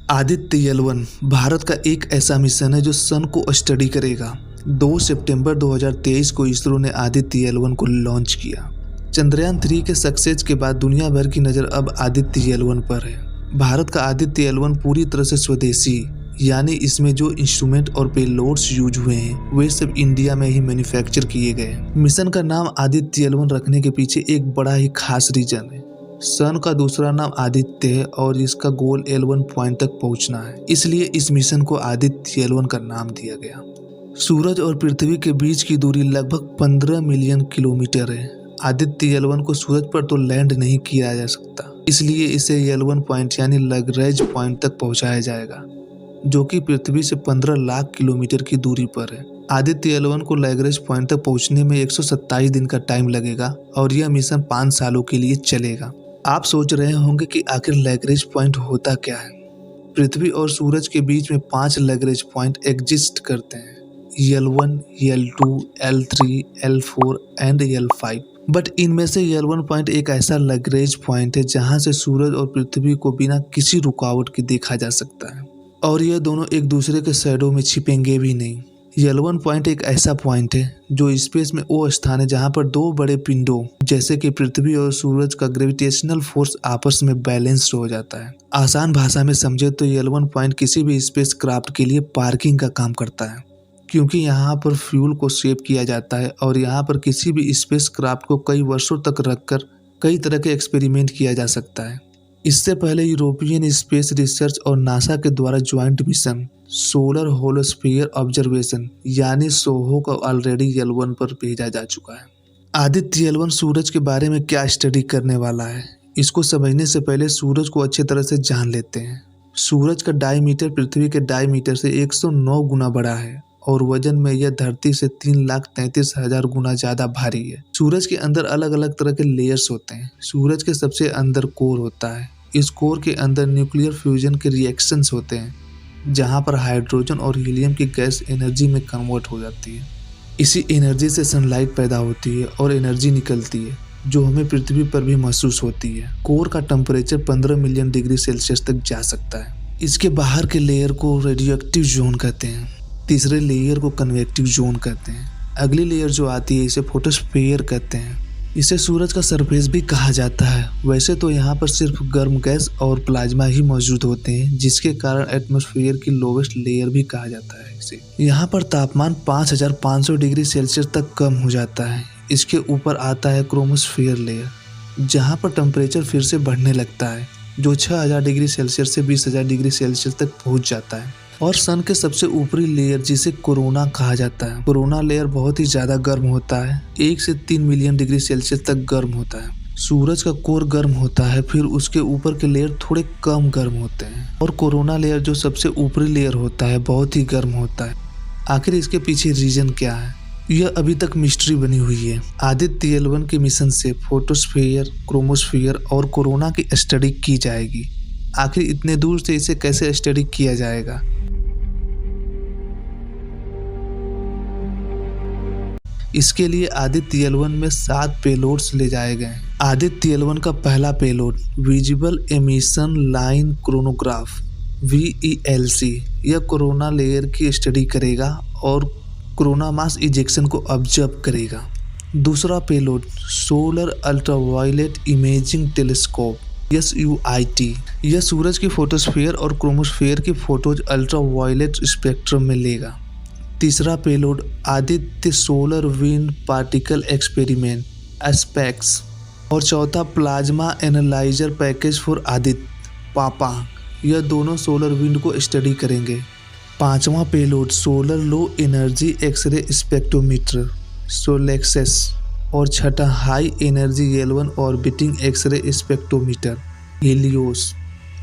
Aditya L1 Bharat का एक ऐसा मिशन है जो सन को स्टडी करेगा। 2 सितंबर 2023 को इसरो ने आदित्य एल1 को लॉन्च किया। चंद्रयान 3 के सक्सेस के बाद दुनिया भर की नज़र अब आदित्य एल1 पर है। भारत का आदित्य एल1 पूरी तरह से स्वदेशी, यानी इसमें जो इंस्ट्रूमेंट और पेलोड्स यूज हुए हैं वे सब इंडिया में ही मैन्युफैक्चर किए गए। मिशन का नाम आदित्य एल1 रखने के पीछे एक बड़ा ही खास रीजन है। सन का दूसरा नाम आदित्य है और इसका गोल L1 पॉइंट तक पहुंचना है, इसलिए इस मिशन को आदित्य L1 का नाम दिया गया। सूरज और पृथ्वी के बीच की दूरी लगभग 15 मिलियन किलोमीटर है। आदित्य L1 को सूरज पर तो लैंड नहीं किया जा सकता, इसलिए इसे L1 पॉइंट यानी लैग्रेंज पॉइंट तक पहुंचाया जाएगा, जो कि पृथ्वी से 15 लाख किलोमीटर की दूरी पर है। आदित्य L1 को लैग्रेंज पॉइंट तक पहुंचने में 127 दिन का टाइम लगेगा और यह मिशन 5 सालों के लिए चलेगा। आप सोच रहे होंगे कि आखिर लैग्रेंज पॉइंट होता क्या है। पृथ्वी और सूरज के बीच में 5 लैग्रेंज पॉइंट एग्जिस्ट करते हैं, L1, L2, L3, L4 and L5। But इनमें से L1 पॉइंट एक ऐसा लैग्रेंज पॉइंट है जहां से सूरज और पृथ्वी को बिना किसी रुकावट के देखा जा सकता है और यह दोनों एक दूसरे के शैडो में छिपेंगे भी नहीं। L1 पॉइंट एक ऐसा पॉइंट है जो स्पेस में वो स्थान है जहां पर दो बड़े पिंडों जैसे कि पृथ्वी और सूरज का ग्रेविटेशनल फोर्स आपस में बैलेंस्ड हो जाता है। आसान भाषा में समझे तो L1 पॉइंट किसी भी स्पेस क्राफ्ट के लिए पार्किंग का काम करता है, क्योंकि यहाँ पर फ्यूल को सेव किया जाता है और यहाँ पर किसी भी स्पेस क्राफ्ट को कई वर्षों तक रखकर कई तरह के एक्सपेरिमेंट किया जा सकता है। इससे पहले यूरोपियन स्पेस रिसर्च और नासा के द्वारा ज्वाइंट मिशन सोलर होलोस्फीयर ऑब्जर्वेशन यानी सोहो को ऑलरेडी L1 पर भेजा जा चुका है। आदित्य L1 सूरज के बारे में क्या स्टडी करने वाला है, इसको समझने से पहले सूरज को अच्छी तरह से जान लेते हैं। सूरज का डायमीटर पृथ्वी के डायमीटर से 109 गुना बड़ा है और वजन में यह धरती से 3,33,000 गुना ज्यादा भारी है। सूरज के अंदर अलग अलग तरह के लेयर्स होते हैं। सूरज के सबसे अंदर कोर होता है। इस कोर के अंदर न्यूक्लियर फ्यूजन के रिएक्शंस होते हैं, जहां पर हाइड्रोजन और हीलियम की गैस एनर्जी में कन्वर्ट हो जाती है। इसी एनर्जी से सनलाइट पैदा होती है और एनर्जी निकलती है जो हमें पृथ्वी पर भी महसूस होती है। कोर का टेम्परेचर 15 मिलियन डिग्री सेल्सियस तक जा सकता है। इसके बाहर के लेयर को रेडियोएक्टिव जोन कहते हैं। तीसरे लेयर को कन्वेक्टिव जोन कहते हैं। अगली लेयर जो आती है इसे फोटोस्फीयर कहते हैं। इसे सूरज का सरफेस भी कहा जाता है। वैसे तो यहाँ पर सिर्फ गर्म गैस और प्लाज्मा ही मौजूद होते हैं, जिसके कारण एटमॉस्फेयर की लोवेस्ट लेयर भी कहा जाता है इसे। यहाँ पर तापमान 5500 डिग्री सेल्सियस तक कम हो जाता है। इसके ऊपर आता है क्रोमोस्फीयर लेयर, जहाँ पर टेम्परेचर फिर से बढ़ने लगता है, जो 6000 डिग्री सेल्सियस से 20,000 डिग्री सेल्सियस तक पहुँच जाता है। और सन के सबसे ऊपरी लेयर जिसे कोरोना कहा जाता है। कोरोना लेयर बहुत ही ज्यादा गर्म होता है, 1 से 3 मिलियन डिग्री सेल्सियस तक गर्म होता है। सूरज का कोर गर्म होता है, फिर उसके ऊपर के लेयर थोड़े कम गर्म होते हैं और कोरोना लेयर जो सबसे ऊपरी लेयर होता है बहुत ही गर्म होता है। आखिर इसके पीछे रीजन क्या है, यह अभी तक मिस्ट्री बनी हुई है। आदित्य L1 के मिशन से फोटोस्फीयर, क्रोमोस्फीयर और कोरोना की स्टडी की जाएगी। आखिर इतने दूर से इसे कैसे स्टडी किया जाएगा। इसके लिए आदित्य L1 में 7 पेलोड्स ले जाए गए। आदित्य L1 का पहला payload visible emission line chronograph VELC यह कोरोना लेयर की स्टडी करेगा और कोरोना मास इजेक्शन को ऑब्जर्व करेगा। दूसरा payload solar ultraviolet imaging telescope SUIT यह सूरज की फोटोस्फीयर और क्रोमोस्फीयर की फोटोज अल्ट्रावायलेट स्पेक्ट्रम में लेगा। तीसरा payload Aditya solar wind particle experiment ASPEX और चौथा plasma analyser package for Aditya PAPA यह दोनों सोलर विंड को स्टडी करेंगे। पांचवा payload solar low energy x-ray spectrometer SoLEXS और छठा high energy L1 orbiting x-ray spectrometer HEL1OS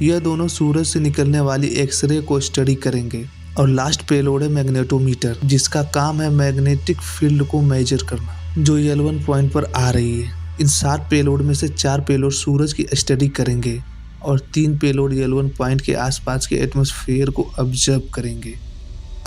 यह दोनों सूरज से निकलने वाली एक्सरे को स्टडी करेंगे। और लास्ट पेलोड है मैग्नेटोमीटर, जिसका काम है मैग्नेटिक फील्ड को मेजर करना जो L1 पॉइंट पर आ रही है। इन 7 पेलोड में से 4 पेलोड सूरज की स्टडी करेंगे और 3 पेलोड L1 पॉइंट के आसपास के एटमॉस्फेयर को ऑब्जर्व करेंगे।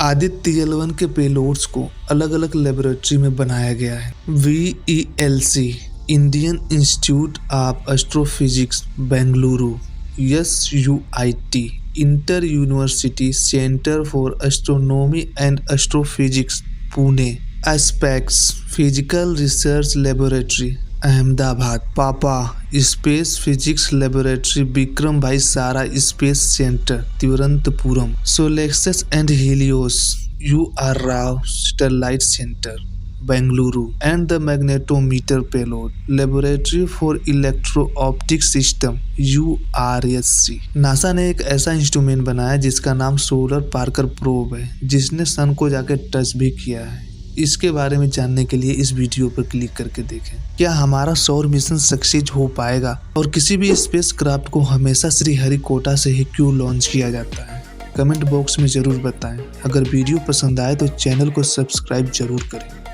आदित्य L1 के पेलोड्स को अलग अलग लेबोरेटरी में बनाया गया है। VELC Indian Institute of Astrophysics Bengaluru, SUIT Inter University Centre for Astronomy and Astrophysics Pune, ASPEX Physical Research Laboratory Ahmedabad, PAPA Space Physics Laboratory Vikram Sarabhai Space Centre Thiruvananthapuram, SoLEXS and HEL1OS UR Rao Satellite Centre Bengaluru and the magnetometer payload Laboratory for Electro Optic System URSC। NASA ने एक ऐसा instrument बनाया जिसका नाम solar Parker probe है, जिसने सन को जाके टच भी किया है। इसके बारे में जानने के लिए इस वीडियो पर क्लिक करके देखें। क्या हमारा सौर मिशन सक्सेस हो पाएगा और किसी भी स्पेस क्राफ्ट को हमेशा श्रीहरिकोटा से ही क्यों लॉन्च किया जाता है? कमेंट बॉक्स में जरूर बताएं। अगर वीडियो पसंद आए तो चैनल को सब्सक्राइब जरूर करें।